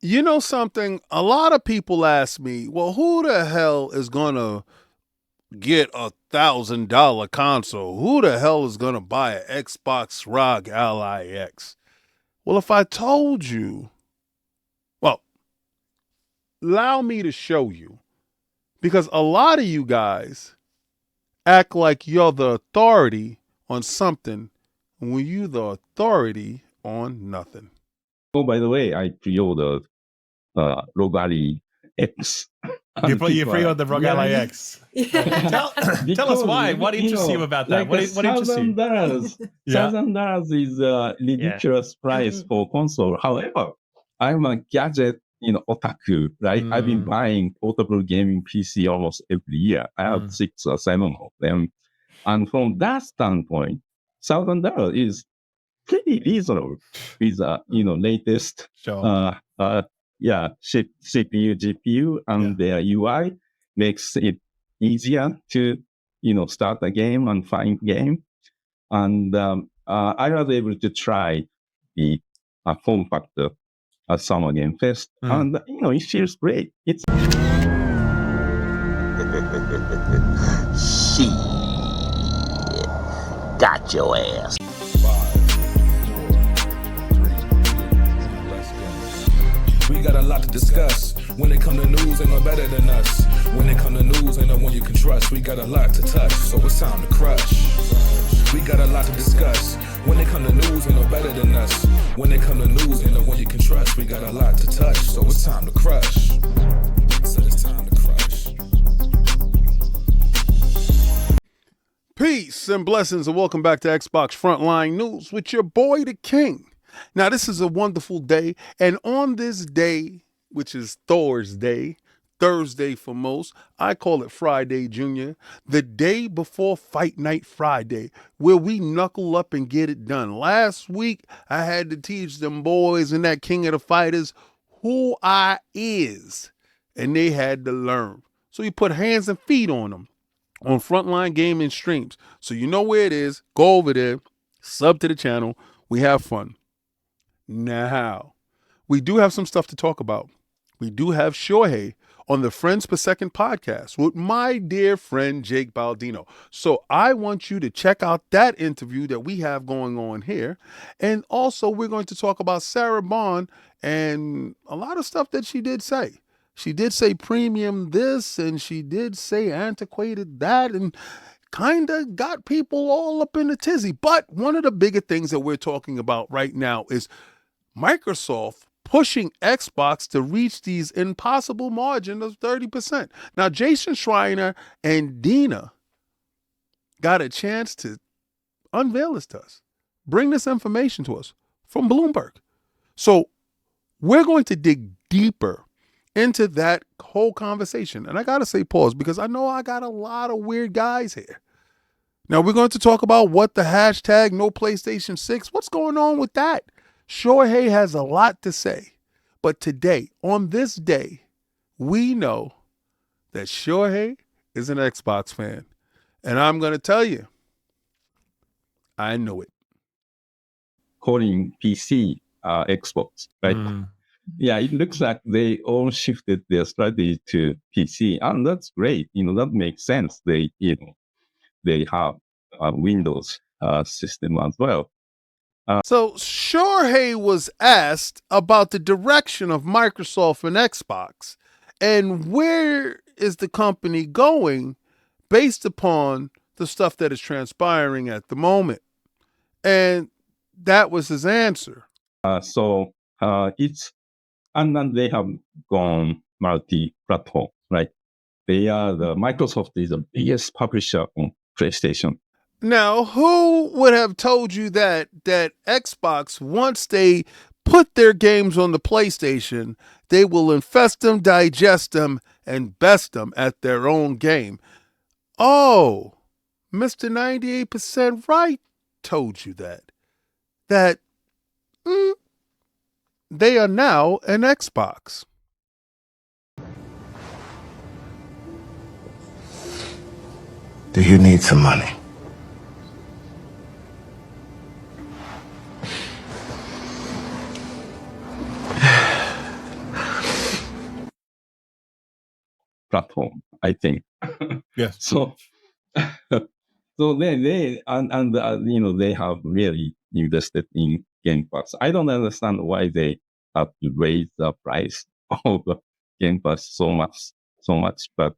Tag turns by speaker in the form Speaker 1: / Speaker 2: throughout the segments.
Speaker 1: You know something? A lot of people ask me, well, who the hell is going to get $1,000 console? Who the hell is going to buy an Xbox Rog Ally X? Well, if I told you, well, allow me to show you, because a lot of you guys act like you're the authority on something when you the authority on nothing.
Speaker 2: Oh, by the way, I pre-ordered Rog Ally X.
Speaker 3: You pre-ordered the Rog Ally X. Tell us why. What interests you about that?
Speaker 2: Like
Speaker 3: what interests you?
Speaker 2: $1,000 is a ridiculous price for console. However, I'm a gadget, otaku, right? I've been buying portable gaming PC almost every year. I have 6 or 7 of them. And from that standpoint, $1,000 is pretty reasonable with latest CPU, GPU, and their UI makes it easier to start a game and find game. And I was able to try the form factor at Summer Game Fest, and it feels great. It's
Speaker 4: Shit, got your ass.
Speaker 5: We got a lot to discuss. When it come to news, ain't no better than us. When it come to news, ain't no one you can trust. We got a lot to touch, so it's time to crush. We got a lot to discuss. When it come to news, ain't no better than us. When it come to news, ain't no one you can trust. We got a lot to touch, so it's time to crush. So it's time to crush.
Speaker 1: Peace and blessings, and welcome back to Xbox Frontline News with your boy, the King. Now, this is a wonderful day, and on this day, which is Thursday for most, I call it Friday Junior, the day before Fight Night Friday, where we knuckle up and get it done. Last week, I had to teach them boys and that King of the Fighters who I is, and they had to learn. So you put hands and feet on them on Frontline Gaming streams. So you know where it is. Go over there, sub to the channel. We have fun. Now, we do have some stuff to talk about. We do have Shohei on the Friends Per Second podcast with my dear friend Jake Baldino. So I want you to check out that interview that we have going on here. And also, we're going to talk about Sarah Bond and a lot of stuff that she did say. She did say premium this, and she did say antiquated that, and kind of got people all up in a tizzy. But one of the bigger things that we're talking about right now is Microsoft pushing Xbox to reach these impossible margin of 30%. Now, Jason Schreiner and Dina got a chance to unveil this to us, bring this information to us from Bloomberg. So we're going to dig deeper into that whole conversation. And I got to say pause, because I know I got a lot of weird guys here. Now, we're going to talk about what the hashtag no PlayStation 6, what's going on with that? Shohei has a lot to say, but today, on this day, we know that Shohei is an Xbox fan. And I'm going to tell you, I know it.
Speaker 2: calling PC Xbox, right? Yeah, it looks like they all shifted their strategy to PC, and that's great. That makes sense. They have a Windows system as well.
Speaker 1: So Shohei was asked about the direction of Microsoft and Xbox and where is the company going based upon the stuff that is transpiring at the moment. And that was his answer.
Speaker 2: And then they have gone multi-platform, right? Microsoft is the biggest publisher on PlayStation.
Speaker 1: Now, who would have told you that Xbox, once they put their games on the PlayStation, they will infest them, digest them, and best them at their own game? Oh, Mr. 98% right told you that. They are now an Xbox.
Speaker 6: Do you need some money?
Speaker 2: platform, I think.
Speaker 3: Yes.
Speaker 2: So they they have really invested in Game Pass. I don't understand why they have to raise the price of Game Pass so much, but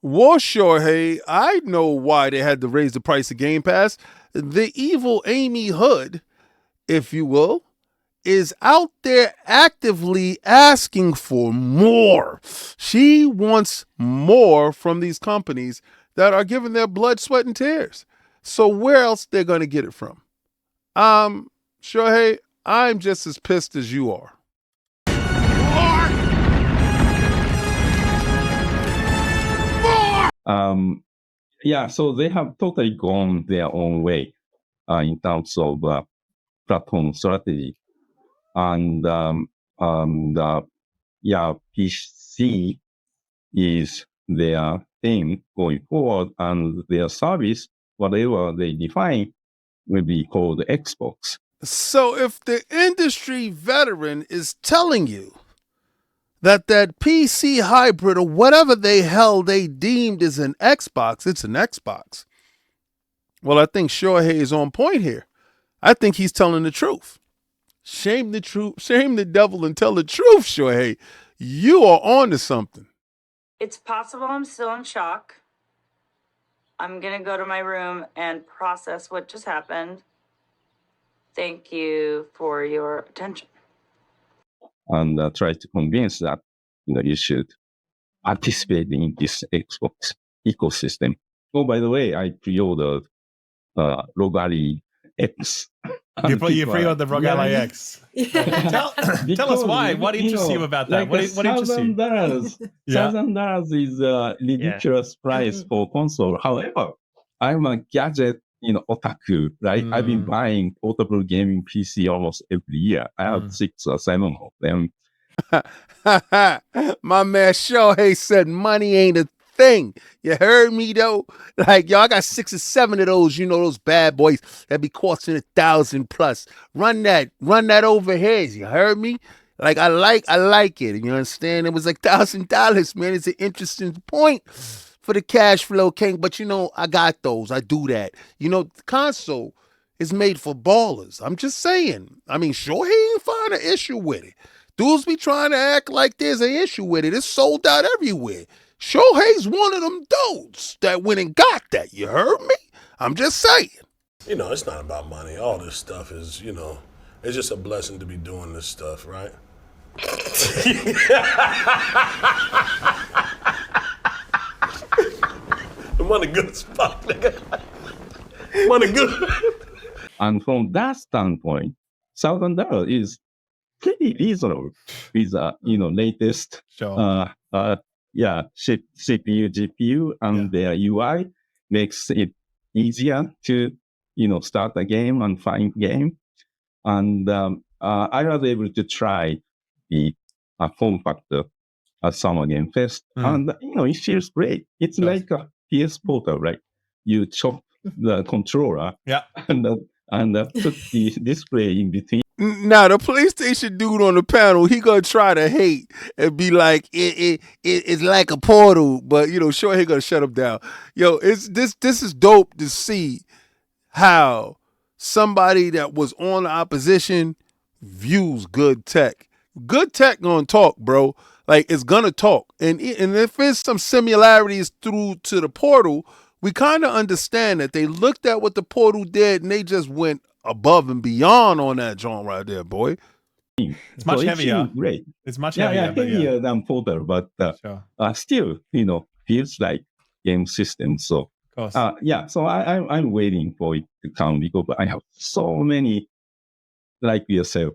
Speaker 1: Well, Shohei, I know why they had to raise the price of Game Pass. The evil Amy Hood, if you will, is out there actively asking for more. She wants more from these companies that are giving their blood, sweat, and tears. So where else they're going to get it from? Shohei, I'm just as pissed as you are.
Speaker 2: So they have totally gone their own way in terms of platform strategy. And PC is their thing going forward, and their service, whatever they define, will be called Xbox.
Speaker 1: So if the industry veteran is telling you that PC hybrid or whatever the hell they deemed is an Xbox, it's an Xbox. Well, I think Shohei is on point here. I think he's telling the truth. Shame the truth, shame the devil and tell the truth, Shohei. You are on to something.
Speaker 4: It's possible I'm still in shock. I'm going to go to my room and process what just happened. Thank you for your attention.
Speaker 2: And try to convince that you should participate in this Xbox ecosystem. Oh, by the way, I pre-ordered Rog Ally X.
Speaker 3: You pre-ordered the Rog Ally X. Tell us why. What interests you about that?
Speaker 2: Like
Speaker 3: what interests you?
Speaker 2: $1,000 is a ridiculous price for console. However, I'm a gadget otaku, right? I've been buying portable gaming PC almost every year. I have 6 or 7 of them.
Speaker 1: My man Shohei said money ain't a thing. You heard me though? Like, yo, I got 6 or 7 of those, those bad boys that be costing $1,000 plus. Run that over here. You heard me? Like, I like it. You understand? It was like $1,000, man. It's an interesting point for the cash flow king, but I got those. I do that. The console is made for ballers. I'm just saying. I mean, sure, he ain't find an issue with it. Dudes be trying to act like there's an issue with it. It's sold out everywhere. Shohei's one of them dudes that went and got that. You heard me? I'm just saying.
Speaker 7: It's not about money. All this stuff is, it's just a blessing to be doing this stuff, right? The money good spot, nigga. Money good.
Speaker 2: And from that standpoint, $1,000 is pretty reasonable with latest CPU, GPU, and their UI makes it easier to start a game and find game. And I was able to try the form factor at Summer Game Fest, and it feels great. It's like a PS Portal, right? You chop the controller, and put the display in between.
Speaker 1: Now, the PlayStation dude on the panel, he gonna try to hate and be like, it's like a portal, but sure, he gonna shut him down. Yo, this is dope to see how somebody that was on the opposition views good tech. Good tech gonna talk, bro. Like, it's gonna talk, and if there's some similarities through to the portal, we kind of understand that they looked at what the portal did and they just went above and beyond on that joint right there, boy.
Speaker 3: It's much heavier.
Speaker 2: Great.
Speaker 3: It's much heavier.
Speaker 2: Heavier than Portal, but still, feels like game system. So, so I'm waiting for it to come because I have so many, like yourself,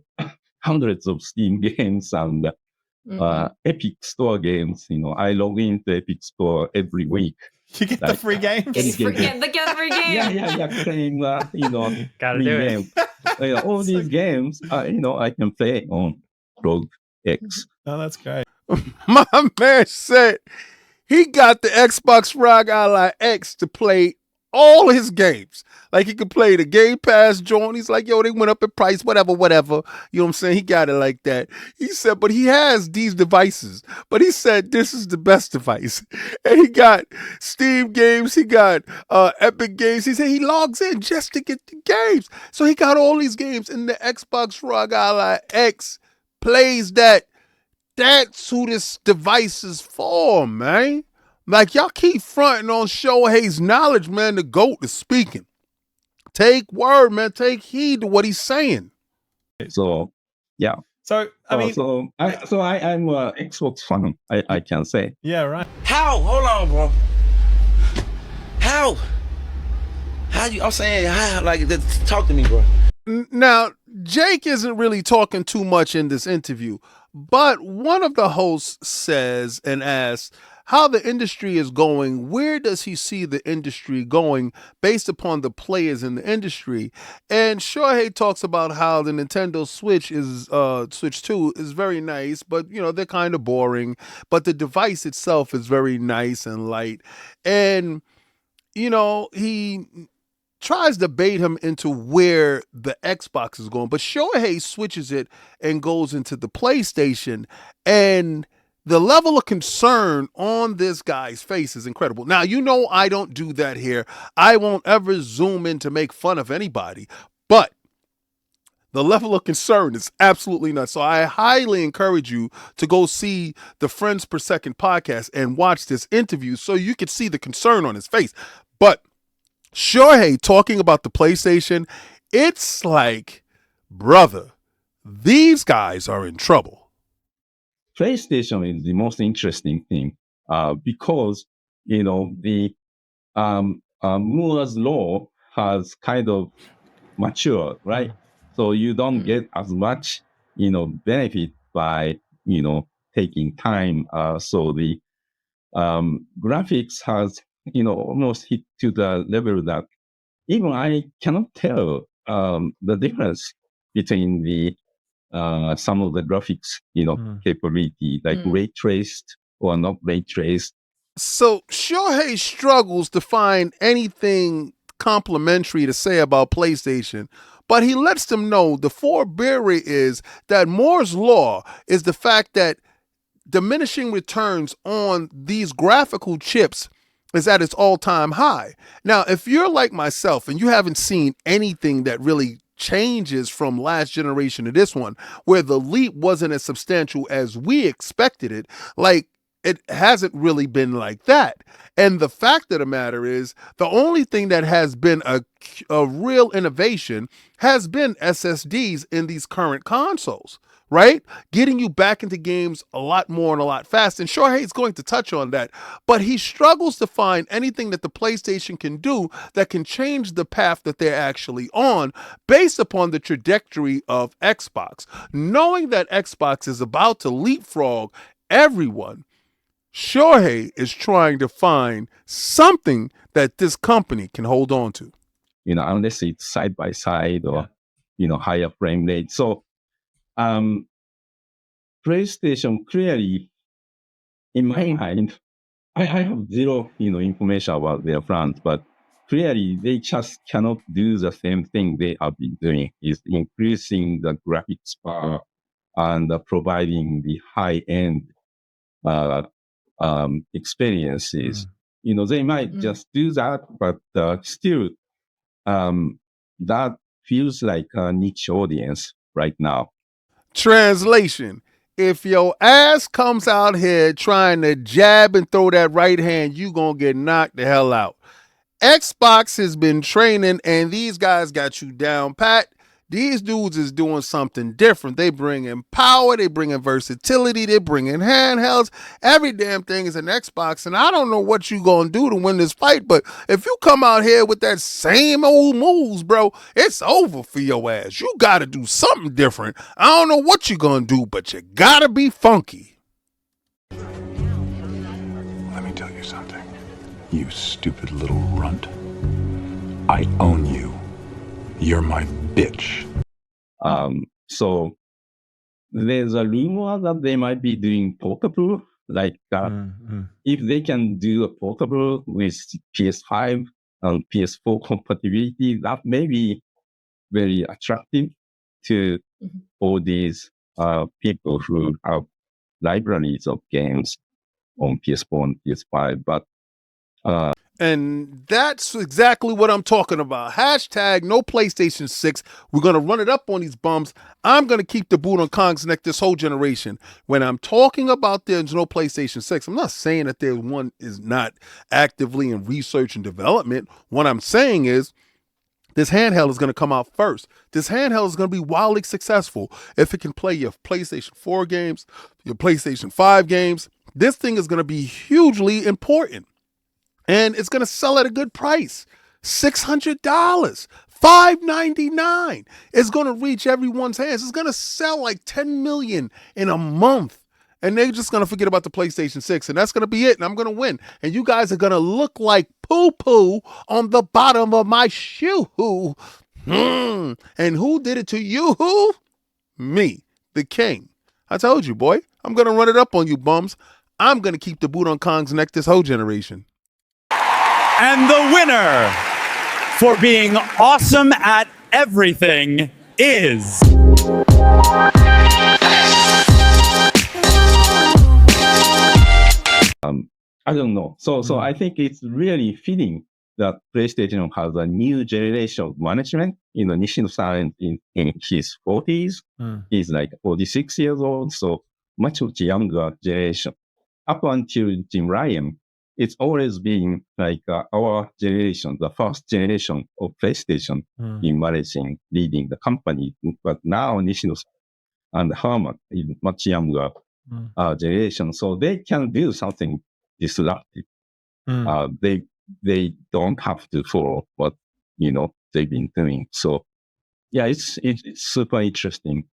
Speaker 2: hundreds of Steam games and Epic Store games. I log into Epic Store every week.
Speaker 3: You get the free games?
Speaker 4: Get the free game.
Speaker 2: Claim,
Speaker 8: Gotta do
Speaker 2: it. All these games, I can play on Rog X.
Speaker 3: Oh, that's great.
Speaker 1: My man said he got the Xbox Rog Ally X to play all his games. Like he could play the Game Pass joint. He's like, yo, they went up in price, whatever. You know what I'm saying? He got it like that. He said, but he has these devices. But he said this is the best device. And he got Steam games. He got Epic Games. He said he logs in just to get the games. So he got all these games, and the Xbox Rog Ally X plays that. That's who this device is for, man. Like, y'all keep fronting on Shohei's knowledge, man. The GOAT is speaking. Take word, man. Take heed to what he's saying.
Speaker 2: So, yeah.
Speaker 3: So, I mean...
Speaker 2: I'm an Xbox fan, I can say.
Speaker 3: Yeah, right.
Speaker 8: How? Hold on, bro. How? I'm saying, how? Like, talk to me, bro.
Speaker 1: Now, Jake isn't really talking too much in this interview, but one of the hosts says and asks how the industry is going. Where does he see the industry going based upon the players in the industry? And Shohei talks about how the Nintendo Switch Switch 2 is very nice, but they're kind of boring. But the device itself is very nice and light. And he tries to bait him into where the Xbox is going, but Shohei switches it and goes into the PlayStation, and the level of concern on this guy's face is incredible. Now, I don't do that here. I won't ever zoom in to make fun of anybody, but the level of concern is absolutely nuts. So I highly encourage you to go see the Friends Per Second podcast and watch this interview so you can see the concern on his face. But Shohei talking about the PlayStation, it's like, brother, these guys are in trouble.
Speaker 2: PlayStation is the most interesting thing because, the Moore's Law has kind of matured, right? So you don't get as much, benefit by, taking time. So the graphics has, almost hit to the level that even I cannot tell the difference between the some of the graphics, capability, like ray traced or not ray traced.
Speaker 1: So Shohei struggles to find anything complimentary to say about PlayStation, but he lets them know the forebearing is that Moore's Law is the fact that diminishing returns on these graphical chips is at its all-time high. Now, if you're like myself and you haven't seen anything that really changes from last generation to this one, where the leap wasn't as substantial as we expected it, like it hasn't really been like that. And the fact of the matter is, the only thing that has been a real innovation has been SSDs in these current consoles, right? Getting you back into games a lot more and a lot faster. And Shohei is going to touch on that, but he struggles to find anything that the PlayStation can do that can change the path that they're actually on based upon the trajectory of Xbox. Knowing that Xbox is about to leapfrog everyone, Shohei is trying to find something that this company can hold on to.
Speaker 2: Unless it's side by side or, higher frame rate. So, PlayStation clearly, in my mind, I have zero, information about their plans, but clearly they just cannot do the same thing they have been doing, is increasing the graphics power and providing the high-end experiences. They might just do that, but still, that feels like a niche audience right now.
Speaker 1: Translation: if your ass comes out here trying to jab and throw that right hand, you gonna get knocked the hell out. Xbox has been training, and these guys got you down pat. These dudes is doing something different. They bring in power, they bring in versatility, they bring in handhelds. Every damn thing is an Xbox, and I don't know what you gonna do to win this fight, but if you come out here with that same old moves, bro, it's over for your ass. You gotta do something different. I don't know what you gonna do, but you gotta be funky.
Speaker 6: Let me tell you something. You stupid little runt. I own you. You're my bitch.
Speaker 2: So there's a rumor that they might be doing portable, like if they can do a portable with PS5, PS4 compatibility, that may be very attractive to all these people who have libraries of games on PS4 and PS5. But
Speaker 1: and that's exactly what I'm talking about. Hashtag no PlayStation 6. We're going to run it up on these bums. I'm going to keep the boot on Kong's neck this whole generation. When I'm talking about there's no PlayStation 6, I'm not saying that there's one is not actively in research and development. What I'm saying is this handheld is going to come out first. This handheld is going to be wildly successful. If it can play your PlayStation 4 games, your PlayStation 5 games, this thing is going to be hugely important. And it's going to sell at a good price. $600, $599. It's going to reach everyone's hands. It's going to sell like 10 million in a month. And they're just going to forget about the PlayStation 6. And that's going to be it. And I'm going to win. And you guys are going to look like poo-poo on the bottom of my shoe. And who did it to you? Me, the king. I told you, boy. I'm going to run it up on you bums. I'm going to keep the boot on Kong's neck this whole generation.
Speaker 9: And the winner for being awesome at everything is...
Speaker 2: I don't know. So I think it's really fitting that PlayStation has a new generation of management. Nishino-san in his 40s. He's like 46 years old, so much younger generation. Up until Jim Ryan, it's always been like our generation, the first generation of PlayStation in managing, leading the company. But now Nishino and Herman is much younger generation, so they can do something disruptive. They don't have to follow what they've been doing. So yeah, it's super interesting.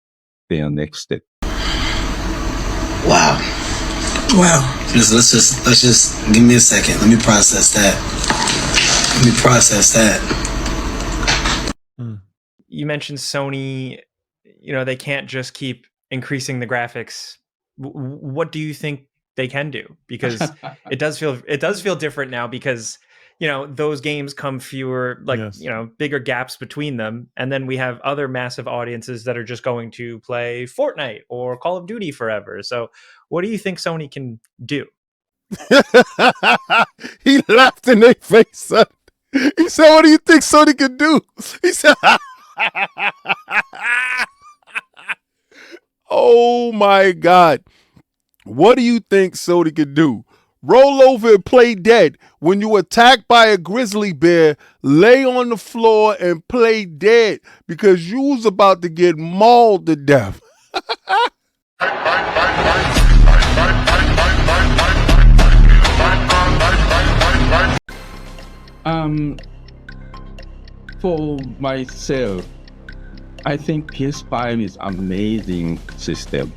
Speaker 2: Their next step.
Speaker 8: Wow. Let's just give me a second. Let me process that.
Speaker 10: You mentioned Sony, they can't just keep increasing the graphics. What do you think they can do? Because it does feel different now, because those games come fewer, bigger gaps between them, and then we have other massive audiences that are just going to play Fortnite or Call of Duty forever. So what do you think Sony can do?
Speaker 1: He laughed in their face, son. He said, what do you think Sony can do? He said, oh my God. What do you think Sony can do? Roll over and play dead. When you attacked by a grizzly bear, lay on the floor and play dead, because you was about to get mauled to death.
Speaker 2: For myself, I think PS5 is an amazing system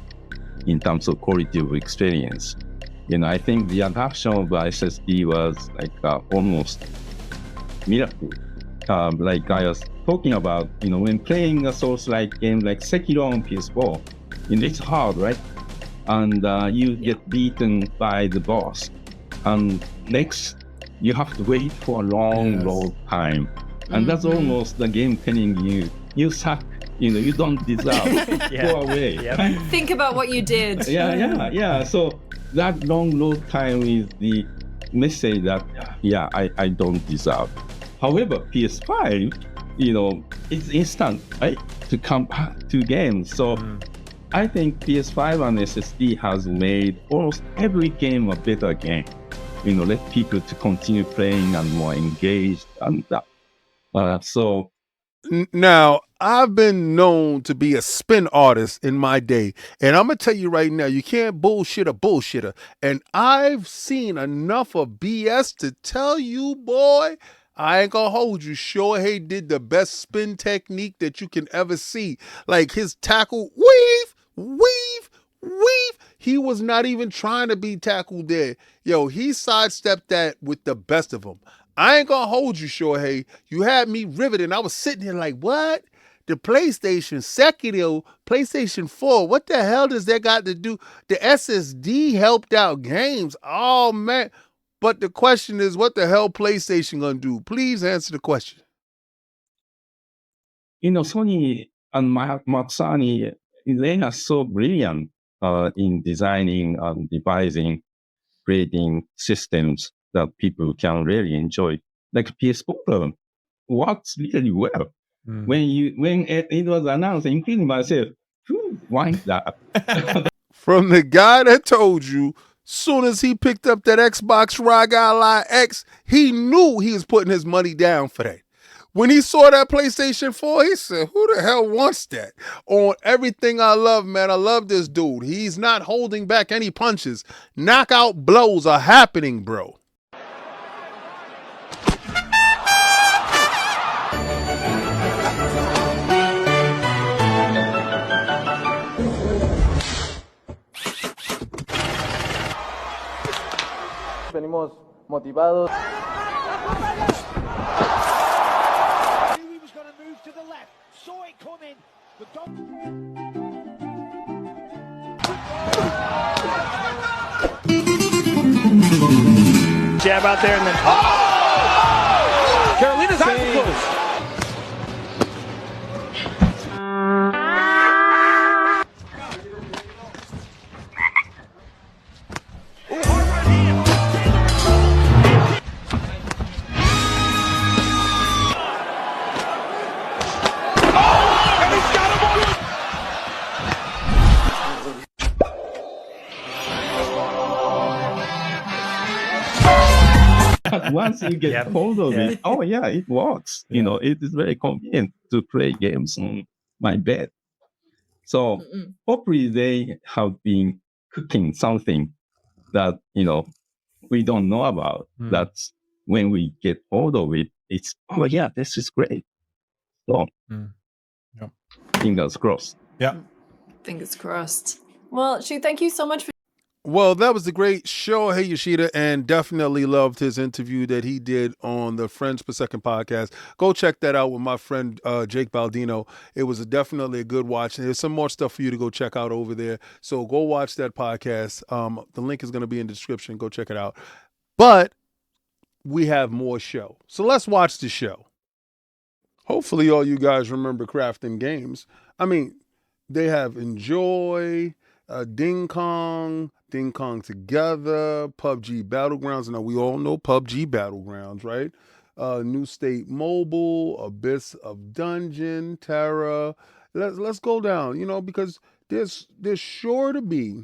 Speaker 2: in terms of quality of experience. I think the adoption of SSD was like almost miracle. Like I was talking about, when playing a Souls-like game like Sekiro on PS4, it's hard, right? And you get beaten by the boss. And next, you have to wait for a long time. And that's almost the game telling you suck. You don't deserve. Go away.
Speaker 11: Think about what you did.
Speaker 2: Yeah. So that long load time is the message that, I don't deserve. However, PS5, it's instant, right? To come back to games. So I think PS5 and SSD has made almost every game a better game. Let people to continue playing and more engaged and that.
Speaker 1: Now, I've been known to be a spin artist in my day, and I'm going to tell you right now, you can't bullshit a bullshitter. And I've seen enough of BS to tell you, boy, I ain't going to hold you. Shohei did the best spin technique that you can ever see. Like his tackle, weave. He was not even trying to be tackled there. Yo, he sidestepped that with the best of them. I ain't gonna hold you, Shohei. You had me riveted. I was sitting here like, what? The PlayStation Sekiro, PlayStation 4, what the hell does that got to do? The SSD helped out games. Oh, man. But the question is, what the hell PlayStation gonna do? Please answer the question.
Speaker 2: Sony and Matsani, they are so brilliant in designing and devising, creating systems that people can really enjoy. Like PS4 works really well. When it was announced, including myself, why that?
Speaker 1: From the guy that told you, soon as he picked up that Xbox Rog Ally X, he knew he was putting his money down for that. When he saw that PlayStation 4, he said, who the hell wants that? On everything I love, man, I love this dude. He's not holding back any punches. Knockout blows are happening, bro.
Speaker 12: Venimos motivados.
Speaker 13: Jab out there and then. Oh! Carolina's eyes closed.
Speaker 2: Once you get hold of it, oh yeah, it works. It is very convenient to play games on my bed. So hopefully they have been cooking something that we don't know about. That's when we get hold of it, it's this is great. So fingers crossed.
Speaker 3: Yeah.
Speaker 11: Fingers crossed. Well, Shu, thank you so much for.
Speaker 1: Well, that was the great Shohei Yoshida, and definitely loved his interview that he did on the Friends Per Second podcast. Go check that out with my friend Jake Baldino. It was definitely a good watch. There's some more stuff for you to go check out over there. So go watch that podcast. The link is going to be in the description. Go check it out. But we have more show. So let's watch the show. Hopefully all you guys remember Crafton Games. I mean, they have Enjoy, Ding Kong Together, PUBG Battlegrounds. Now, we all know PUBG Battlegrounds, right? New State Mobile, Abyss of Dungeon, Terra. Let's go down, because there's sure to be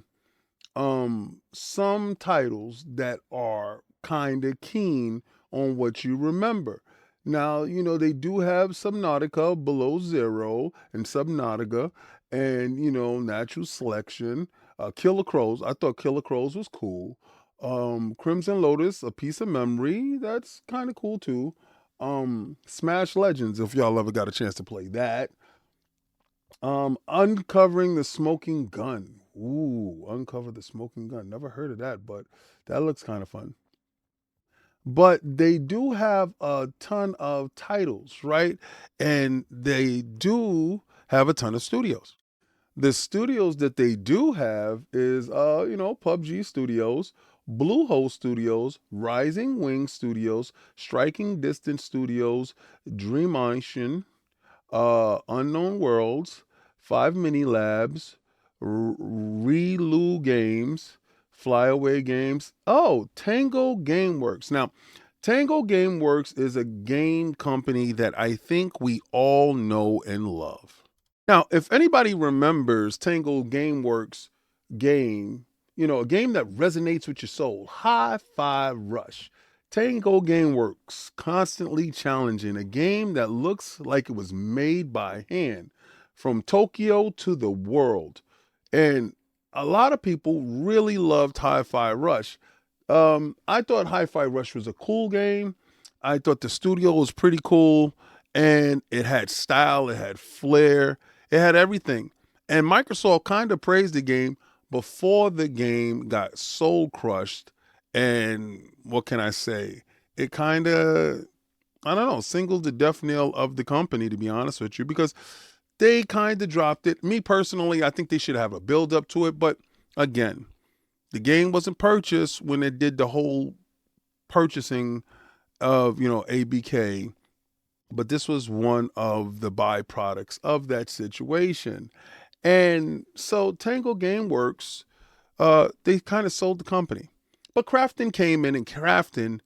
Speaker 1: some titles that are kind of keen on what you remember. Now, they do have Subnautica, Below Zero, and Subnautica, and, Natural Selection, Killer Crows. I thought Killer Crows was cool. Crimson Lotus, A Piece of Memory. That's kind of cool, too. Smash Legends, if y'all ever got a chance to play that. Uncovering the Smoking Gun. Ooh, Uncover the Smoking Gun. Never heard of that, but that looks kind of fun. But they do have a ton of titles, right? And they do have a ton of studios. The studios that they do have is, PUBG Studios, Bluehost Studios, Rising Wing Studios, Striking Distance Studios, Dreamation, Unknown Worlds, 5 Mini Labs, Relu Games, Flyaway Games. Oh, Tango Gameworks. Now, Tango Gameworks is a game company that I think we all know and love. Now, if anybody remembers Tango Gameworks game, a game that resonates with your soul, Hi-Fi Rush. Tango Gameworks, constantly challenging, a game that looks like it was made by hand, from Tokyo to the world. And a lot of people really loved Hi-Fi Rush. I thought Hi-Fi Rush was a cool game. I thought the studio was pretty cool, and it had style, it had flair, it had everything. And Microsoft kind of praised the game before the game got soul crushed. And what can I say? It kind of, singled the death knell of the company, to be honest with you, because they kind of dropped it. Me personally, I think they should have a build up to it. But again, the game wasn't purchased when it did the whole purchasing of, ABK, but this was one of the byproducts of that situation. And so Tango Gameworks, they kind of sold the company. But Crafton came in, and Crafton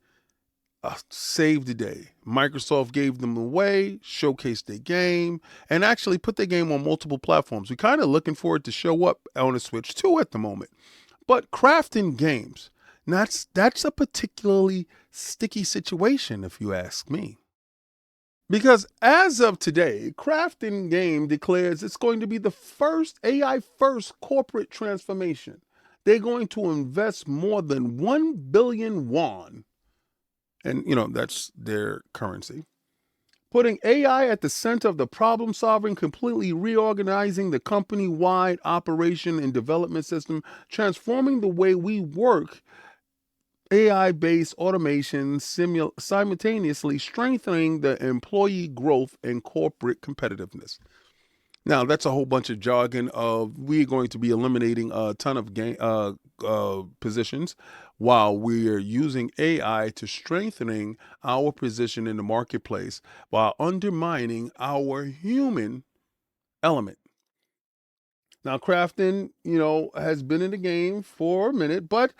Speaker 1: saved the day. Microsoft gave them away, showcased their game, and actually put their game on multiple platforms. We're kind of looking for it to show up on a Switch 2 at the moment. But Crafton Games, that's a particularly sticky situation, if you ask me. Because as of today, Crafton Game declares it's going to be the first AI-first corporate transformation. They're going to invest more than 1 billion won, and that's their currency, putting AI at the center of the problem solving, completely reorganizing the company-wide operation and development system, transforming the way we work, AI-based automation, simultaneously strengthening the employee growth and corporate competitiveness. Now, that's a whole bunch of jargon of we're going to be eliminating a ton of positions while we're using AI to strengthening our position in the marketplace while undermining our human element. Now, Crafton, has been in the game for a minute, but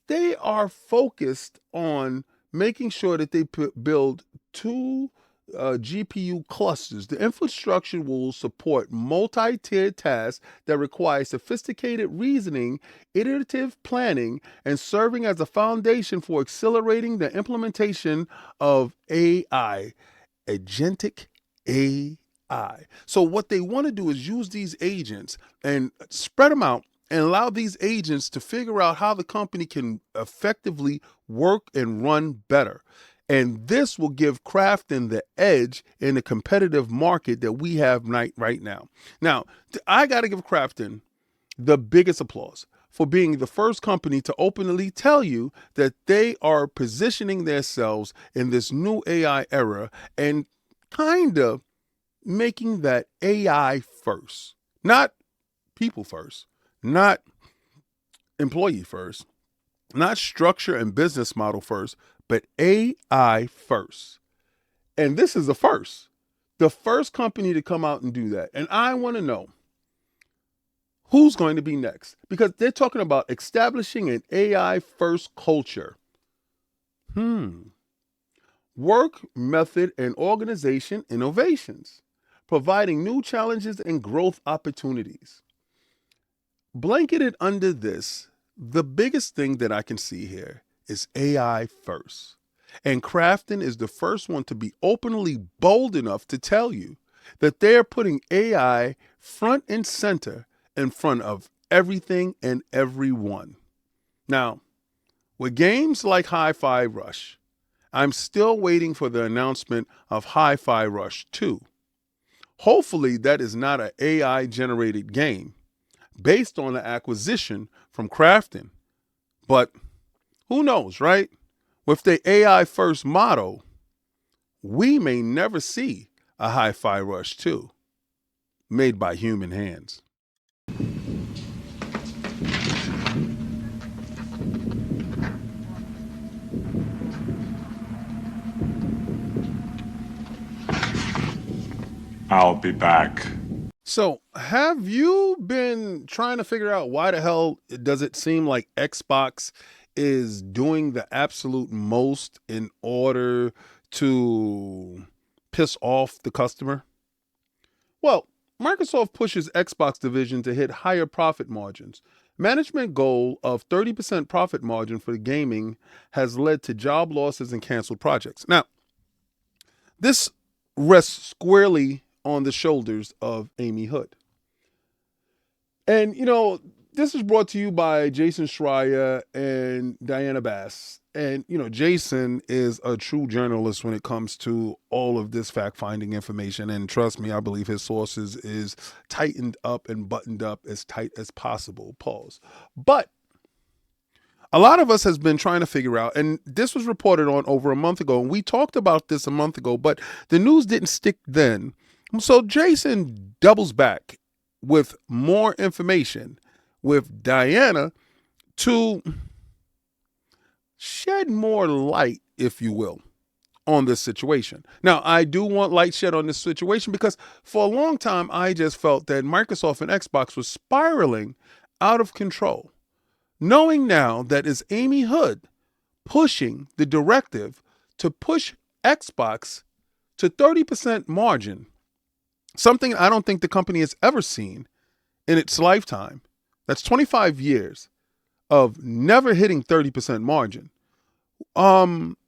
Speaker 1: they are focused on making sure that they build 2 GPU clusters. The infrastructure will support multi-tiered tasks that require sophisticated reasoning, iterative planning, and serving as a foundation for accelerating the implementation of AI, agentic AI. So what they want to do is use these agents and spread them out and allow these agents to figure out how the company can effectively work and run better. And this will give Crafton the edge in the competitive market that we have right now. Now, I got to give Crafton the biggest applause for being the first company to openly tell you that they are positioning themselves in this new AI era and kind of making that AI first, not people first, not employee first, not structure and business model first, but AI first. And this is the first company to come out and do that. And I want to know who's going to be next, because they're talking about establishing an AI first culture. Work, method, and organization innovations, providing new challenges and growth opportunities. Blanketed under this, the biggest thing that I can see here is AI first. And Crafton is the first one to be openly bold enough to tell you that they're putting AI front and center in front of everything and everyone. Now, with games like Hi-Fi Rush, I'm still waiting for the announcement of Hi-Fi Rush 2. Hopefully that is not an AI-generated game based on the acquisition from Crafton. But who knows, right? With the AI first motto, we may never see a Hi-Fi Rush 2 made by human hands.
Speaker 6: I'll be back.
Speaker 1: So, have you been trying to figure out why the hell does it seem like Xbox is doing the absolute most in order to piss off the customer? Well, Microsoft pushes Xbox division to hit higher profit margins. Management goal of 30% profit margin for the gaming has led to job losses and canceled projects. Now, this rests squarely on the shoulders of Amy Hood. And, this is brought to you by Jason Schreier and Diana Bass. And, Jason is a true journalist when it comes to all of this fact-finding information. And trust me, I believe his sources is tightened up and buttoned up as tight as possible. Pause. But a lot of us has been trying to figure out, and this was reported on over a month ago, and we talked about this a month ago, but the news didn't stick then. So Jason doubles back with more information with Diana to shed more light, if you will, on this situation. Now, I do want light shed on this situation because for a long time, I just felt that Microsoft and Xbox was spiraling out of control. Knowing now that it's Amy Hood pushing the directive to push Xbox to 30% margin, something I don't think the company has ever seen in its lifetime. That's 25 years of never hitting 30% margin.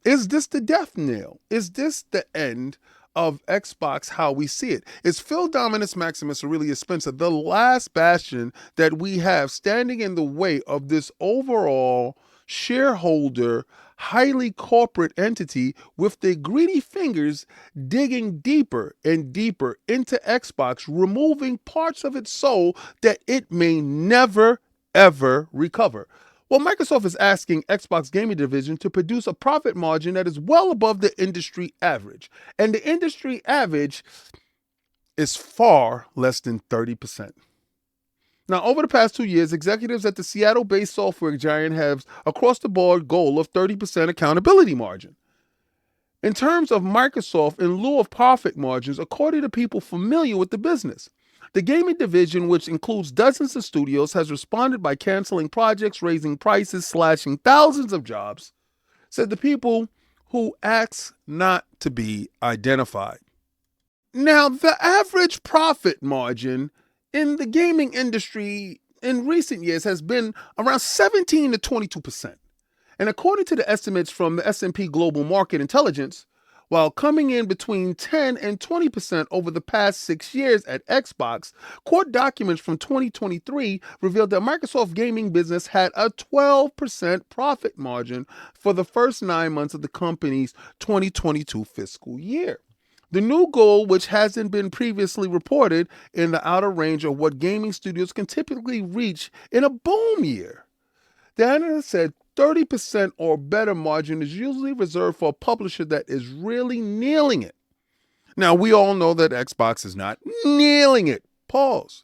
Speaker 1: Is this the death knell? Is this the end of Xbox how we see it? Is Phil Dominus Maximus Aurelius Spencer the last bastion that we have standing in the way of this overall shareholder, highly corporate entity with their greedy fingers digging deeper and deeper into Xbox, removing parts of its soul that it may never, ever recover? Well, Microsoft is asking Xbox gaming division to produce a profit margin that is well above the industry average. And the industry average is far less than 30%. Now, over the past 2 years, executives at the Seattle-based software giant have across-the-board goal of 30% accountability margin. In terms of Microsoft, in lieu of profit margins, according to people familiar with the business, the gaming division, which includes dozens of studios, has responded by canceling projects, raising prices, slashing thousands of jobs, said the people who asked not to be identified. Now, the average profit margin in the gaming industry in recent years has been around 17 to 22%. And according to the estimates from the S&P Global Market Intelligence, while coming in between 10 and 20% over the past 6 years at Xbox, court documents from 2023 revealed that Microsoft gaming business had a 12% profit margin for the first 9 months of the company's 2022 fiscal year. The new goal, which hasn't been previously reported, in the outer range of what gaming studios can typically reach in a boom year. The analyst said 30% or better margin is usually reserved for a publisher that is really nailing it. Now, we all know that Xbox is not nailing it. Pause.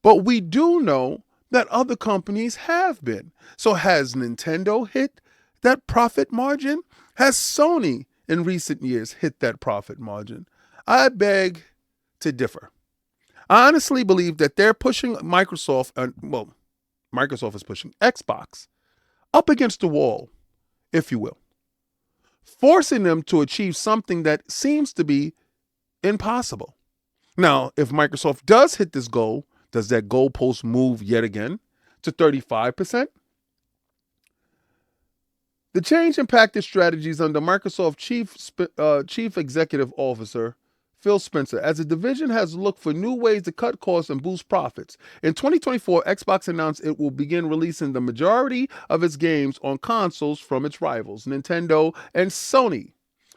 Speaker 1: But we do know that other companies have been. So has Nintendo hit that profit margin? Has Sony in recent years hit that profit margin? I beg to differ. I honestly believe that they're pushing Microsoft is pushing Xbox up against the wall, if you will, forcing them to achieve something that seems to be impossible. Now, if Microsoft does hit this goal, does that goalpost move yet again to 35%? The change impacted strategies under Microsoft Chief Executive Officer Phil Spencer, as the division has looked for new ways to cut costs and boost profits. In 2024, Xbox announced it will begin releasing the majority of its games on consoles from its rivals, Nintendo and Sony.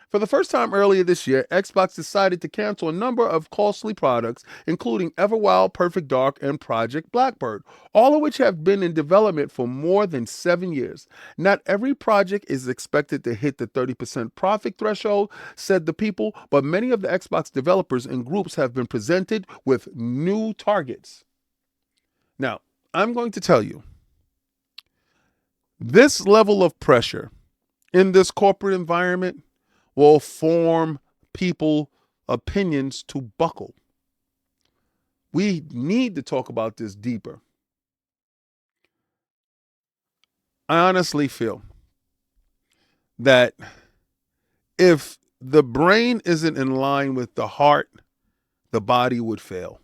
Speaker 1: For the first time earlier this year, Xbox decided to cancel a number of costly products, including Everwild, Perfect Dark, and Project Blackbird, all of which have been in development for more than 7 years. Not every project is expected to hit the 30% profit threshold, said the people, but many of the Xbox developers and groups have been presented with new targets. Now, I'm going to tell you, this level of pressure in this corporate environment will form people opinions to buckle. We need to talk about this deeper. I honestly feel that if the brain isn't in line with the heart, the body would fail.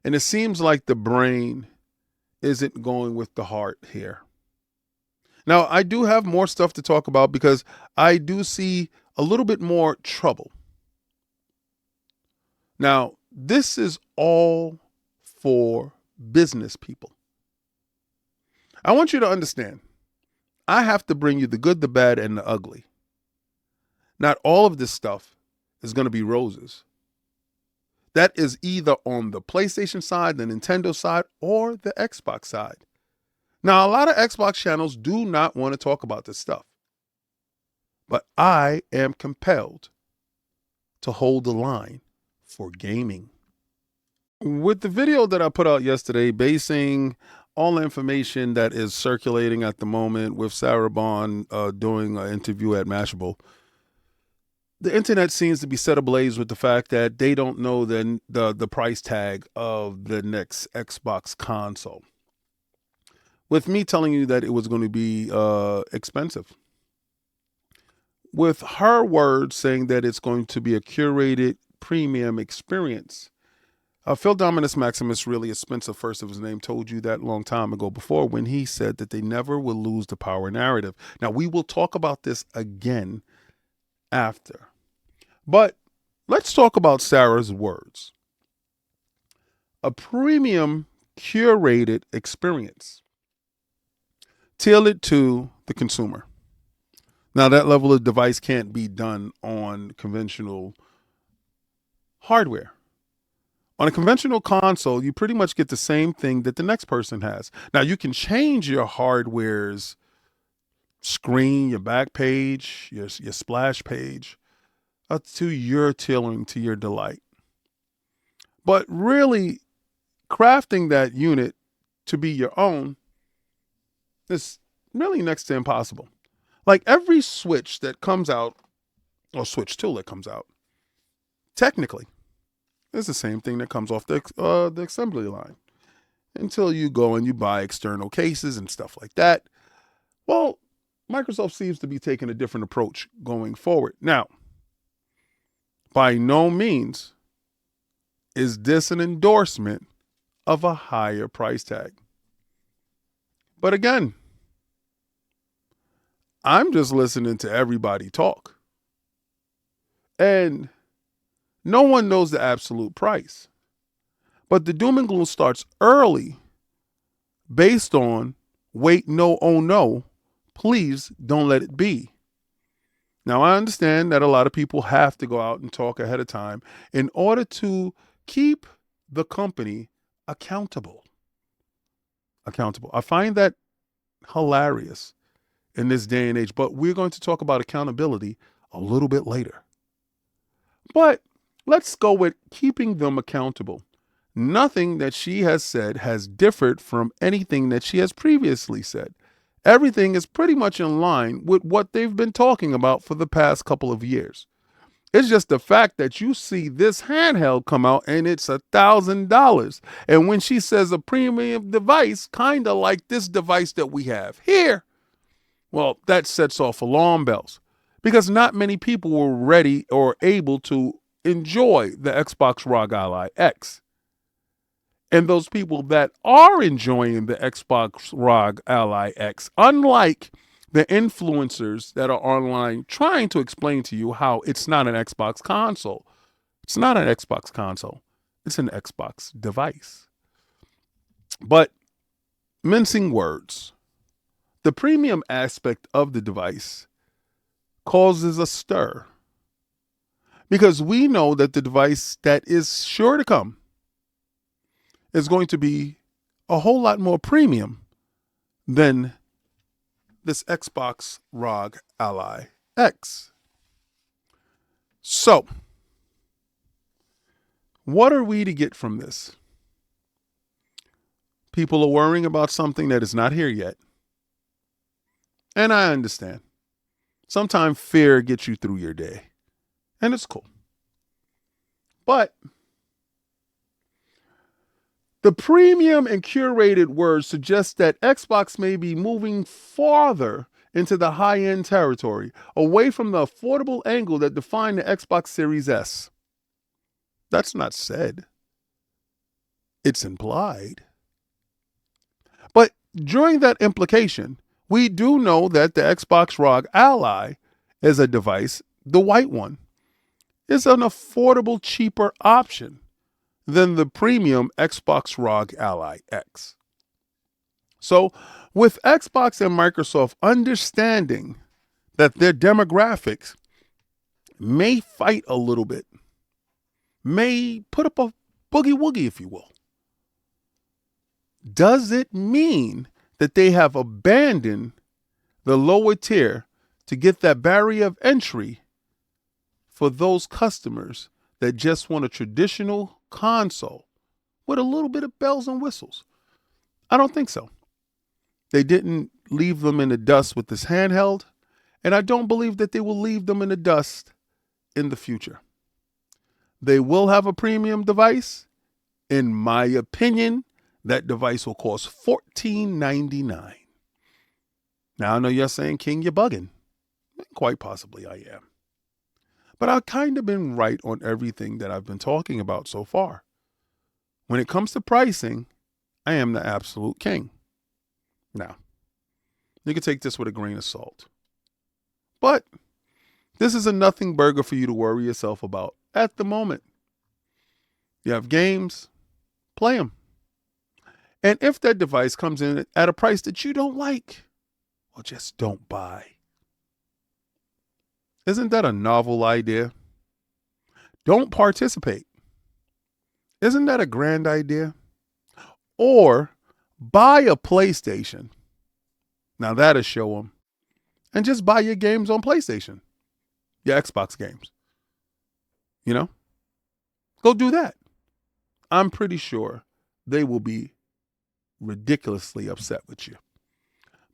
Speaker 1: And it seems like the brain isn't going with the heart here. Now, I do have more stuff to talk about because I do see a little bit more trouble. Now, this is all for business people. I want you to understand, I have to bring you the good, the bad, and the ugly. Not all of this stuff is going to be roses. That is either on the PlayStation side, the Nintendo side, or the Xbox side. Now, a lot of Xbox channels do not want to talk about this stuff, but I am compelled to hold the line for gaming. With the video that I put out yesterday basing all the information that is circulating at the moment with Sarah Bond doing an interview at Mashable, the internet seems to be set ablaze with the fact that they don't know the price tag of the next Xbox console. With me telling you that it was going to be expensive. With her words saying that it's going to be a curated premium experience. Phil Dominus Maximus, really expensive first of his name, told you that a long time ago before when he said that they never will lose the power narrative. Now, we will talk about this again after. But let's talk about Sarah's words. A premium curated experience tailored to the consumer. Now, that level of device can't be done on conventional hardware. On a conventional console, you pretty much get the same thing that the next person has. Now, you can change your hardware's screen, your back page, your splash page, up to your tailoring, to your delight. But really, crafting that unit to be your own is really next to impossible. Like every Switch that comes out, or Switch 2 that comes out, technically, it's the same thing that comes off the assembly line until you go and you buy external cases and stuff like that. Well, Microsoft seems to be taking a different approach going forward. Now, by no means is this an endorsement of a higher price tag. But again, I'm just listening to everybody talk. And no one knows the absolute price. But the doom and gloom starts early based on, wait, no, oh no, please don't let it be. Now, I understand that a lot of people have to go out and talk ahead of time in order to keep the company accountable. I find that hilarious in this day and age, but we're going to talk about accountability a little bit later. But let's go with keeping them accountable. Nothing that she has said has differed from anything that she has previously said. Everything is pretty much in line with what they've been talking about for the past couple of years. It's just the fact that you see this handheld come out and it's $1,000. And when she says a premium device, kind of like this device that we have here, well, that sets off alarm bells because not many people were ready or able to enjoy the Xbox Rog Ally X. And those people that are enjoying the Xbox Rog Ally X, unlike the influencers that are online trying to explain to you how it's not an Xbox console. It's not an Xbox console. It's an Xbox device. But mincing words, the premium aspect of the device causes a stir because we know that the device that is sure to come is going to be a whole lot more premium than this Xbox Rog Ally X. So, what are we to get from this? People are worrying about something that is not here yet. And I understand. Sometimes fear gets you through your day. And it's cool. But the premium and curated words suggest that Xbox may be moving farther into the high-end territory, away from the affordable angle that defined the Xbox Series S. That's not said. It's implied. But during that implication, we do know that the Xbox Rog Ally is a device, the white one, is an affordable, cheaper option than the premium Xbox Rog Ally X. So with Xbox and Microsoft understanding that their demographics may fight a little bit, may put up a boogie woogie, if you will, does it mean that they have abandoned the lower tier to get that barrier of entry for those customers that just want a traditional console with a little bit of bells and whistles? I don't think so. They didn't leave them in the dust with this handheld, and I don't believe that they will leave them in the dust in the future. They will have a premium device. In my opinion, that device will cost $14.99. Now, I know you're saying, King, you're bugging. Quite possibly I am. But I've kind of been right on everything that I've been talking about so far. When it comes to pricing, I am the absolute king. Now, you can take this with a grain of salt. But this is a nothing burger for you to worry yourself about at the moment. You have games, play them. And if that device comes in at a price that you don't like, well, just don't buy. Isn't that a novel idea? Don't participate. Isn't that a grand idea? Or buy a PlayStation. Now that'll show them. And just buy your games on PlayStation. Your Xbox games. You know? Go do that. I'm pretty sure they will be ridiculously upset with you.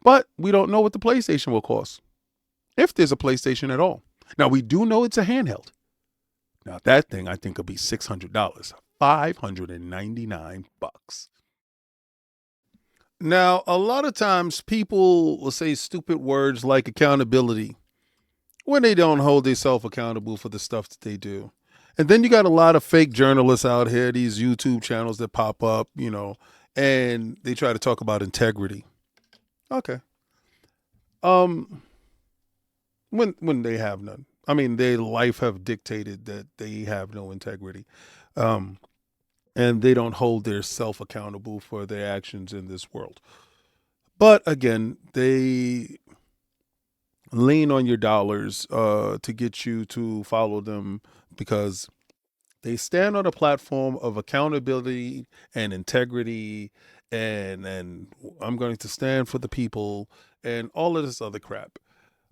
Speaker 1: But we don't know what the PlayStation will cost. If there's a PlayStation at all. Now, we do know it's a handheld. Now, that thing I think will be $600. $599. Now, a lot of times people will say stupid words like accountability when they don't hold themselves accountable for the stuff that they do. And then you got a lot of fake journalists out here, these YouTube channels that pop up, you know, and they try to talk about integrity. Okay. When they have none. I mean, their life have dictated that they have no integrity. And they don't hold their self accountable for their actions in this world. But again, they lean on your dollars to get you to follow them because they stand on a platform of accountability and integrity and I'm going to stand for the people and all of this other crap.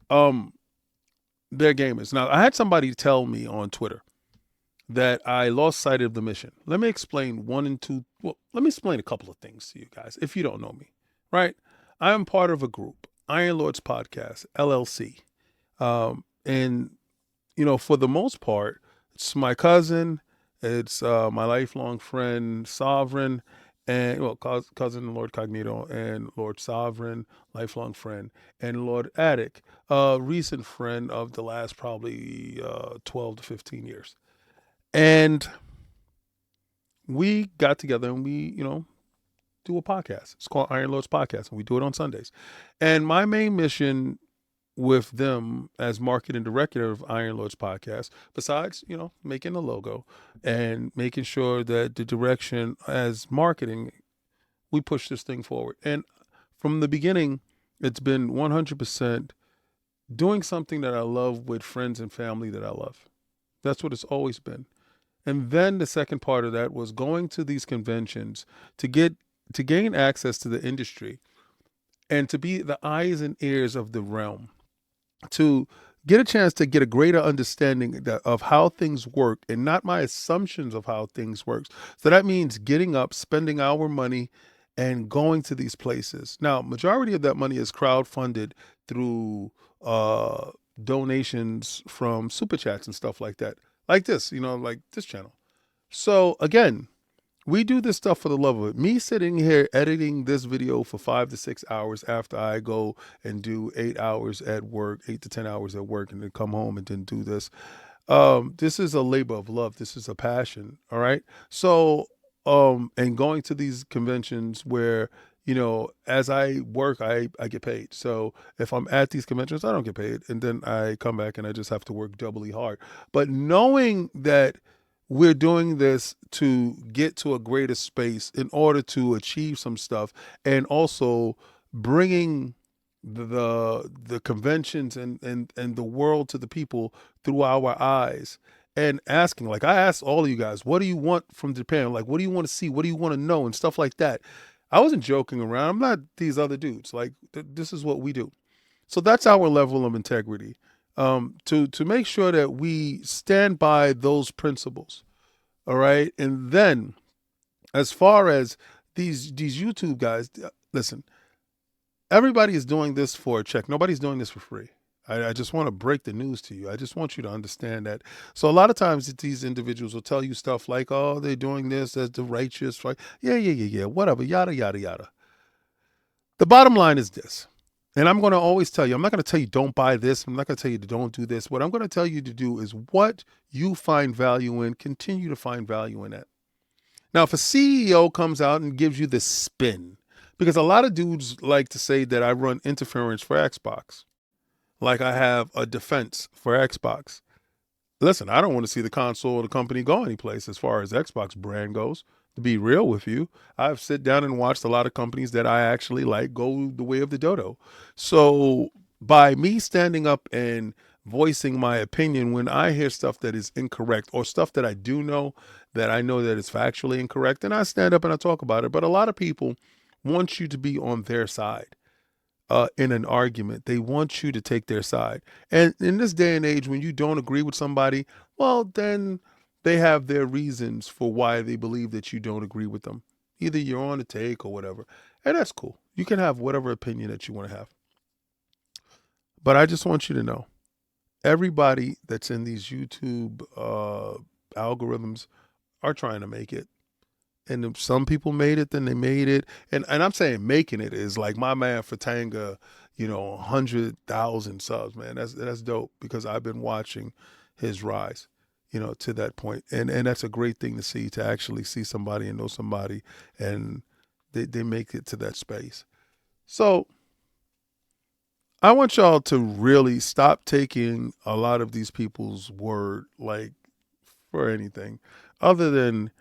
Speaker 1: They're gamers. Now, I had somebody tell me on Twitter that I lost sight of the mission. Let me explain let me explain a couple of things to you guys, if you don't know me, right? I am part of a group, Iron Lords Podcast, LLC. And, you know, for the most part, it's my cousin, it's my lifelong friend, Sovereign, and, well, cousin Lord Cognito and Lord Sovereign, lifelong friend, and Lord Attic, a recent friend of the last probably 12 to 15 years. And we got together and we, you know, do a podcast. It's called Iron Lords Podcast, and we do it on Sundays. And my main mission with them as marketing director of Iron Lords Podcast, besides, you know, making a logo and making sure that the direction as marketing, we push this thing forward. And from the beginning, it's been 100% doing something that I love with friends and family that I love. That's what it's always been. And then the second part of that was going to these conventions to gain access to the industry and to be the eyes and ears of the realm, to get a chance to get a greater understanding of how things work and not my assumptions of how things work. So that means getting up, spending our money and going to these places. Now, majority of that money is crowdfunded through donations from super chats and stuff like that. Like this, you know, like this channel. So again, we do this stuff for the love of it. Me sitting here editing this video for 5 to 6 hours after I go and do 8 hours at work, 8 to 10 hours at work, and then come home and then do this. This is a labor of love. This is a passion. All right. So, and going to these conventions where, you know, as I work, I get paid. So if I'm at these conventions, I don't get paid. And then I come back and I just have to work doubly hard. But knowing that we're doing this to get to a greater space in order to achieve some stuff, and also bringing the conventions and the world to the people through our eyes, and asking, like I asked all of you guys, what do you want from Japan? Like, what do you want to see? What do you want to know? And stuff like that. I wasn't joking around. I'm not these other dudes. Like, this is what we do. So that's our level of integrity, to make sure that we stand by those principles. All right. And then as far as these YouTube guys, listen, everybody is doing this for a check. Nobody's doing this for free. I just want to break the news to you. I just want you to understand that. So a lot of times these individuals will tell you stuff like, oh, they're doing this as the righteous, right? Yeah, whatever, yada, yada, yada. The bottom line is this, and I'm going to always tell you, I'm not going to tell you don't buy this. I'm not going to tell you to don't do this. What I'm going to tell you to do is what you find value in, continue to find value in that. Now, if a CEO comes out and gives you this spin, because a lot of dudes like to say that I run interference for Xbox, like I have a defense for Xbox. Listen, I don't want to see the console or the company go anyplace as far as Xbox brand goes. To be real with you, I've sit down and watched a lot of companies that I actually like go the way of the dodo. So by me standing up and voicing my opinion when I hear stuff that is incorrect or stuff that I do know that I know that is factually incorrect, and I stand up and I talk about it. But a lot of people want you to be on their side. In an argument, they want you to take their side. And in this day and age, when you don't agree with somebody, well, then they have their reasons for why they believe that you don't agree with them. Either you're on a take or whatever. And that's cool. You can have whatever opinion that you want to have. But I just want you to know, everybody that's in these YouTube algorithms are trying to make it. And if some people made it, then they made it. And I'm saying making it is like my man Fatanga, 100,000 subs, man. That's dope because I've been watching his rise, to that point. And that's a great thing to see, to actually see somebody and know somebody and they make it to that space. So I want y'all to really stop taking a lot of these people's word like for anything other than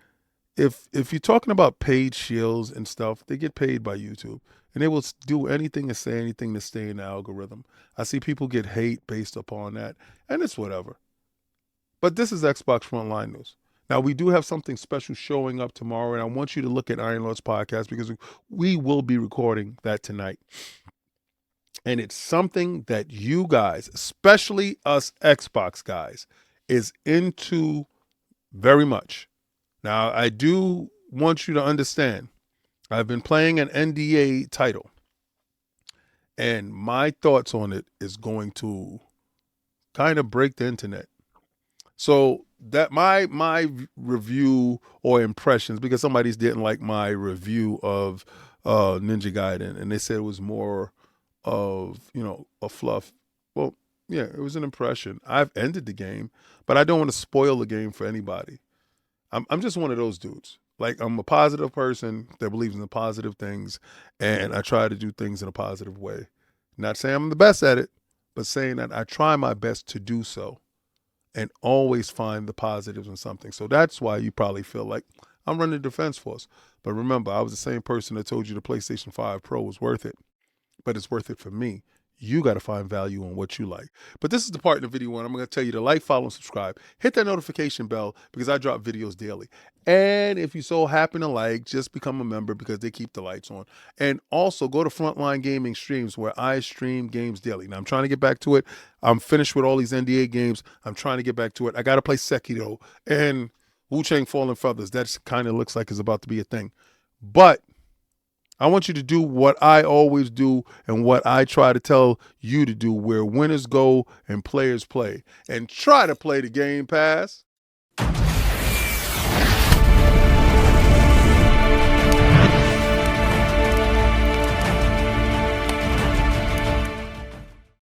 Speaker 1: if you're talking about paid shields and stuff, they get paid by YouTube. And they will do anything and say anything to stay in the algorithm. I see people get hate based upon that, and it's whatever. But this is Xbox Frontline News. Now, we do have something special showing up tomorrow, and I want you to look at Iron Lord's podcast because we will be recording that tonight. And it's something that you guys, especially us Xbox guys, is into very much. Now, I do want you to understand, I've been playing an NDA title, and my thoughts on it is going to kind of break the internet. So that my review or impressions, because somebody's didn't like my review of Ninja Gaiden, and they said it was more of, a fluff. Well, yeah, it was an impression. I've ended the game, but I don't want to spoil the game for anybody. I'm just one of those dudes. Like, I'm a positive person that believes in the positive things, and I try to do things in a positive way. Not saying I'm the best at it, but saying that I try my best to do so and always find the positives in something. So that's why you probably feel like I'm running the defense force. But remember, I was the same person that told you the PlayStation 5 Pro was worth it, but it's worth it for me. You got to find value in what you like. But this is the part in the video when I'm going to tell you to like, follow, and subscribe. Hit that notification bell because I drop videos daily. And if you so happen to like, just become a member because they keep the lights on. And also go to Frontline Gaming Streams where I stream games daily. Now, I'm trying to get back to it. I'm finished with all these NDA games. I'm trying to get back to it. I got to play Sekiro and Wu-Chang Fallen Feathers. That kind of looks like it's about to be a thing. But I want you to do what I always do and what I try to tell you to do, where winners go and players play. And try to play the Game Pass.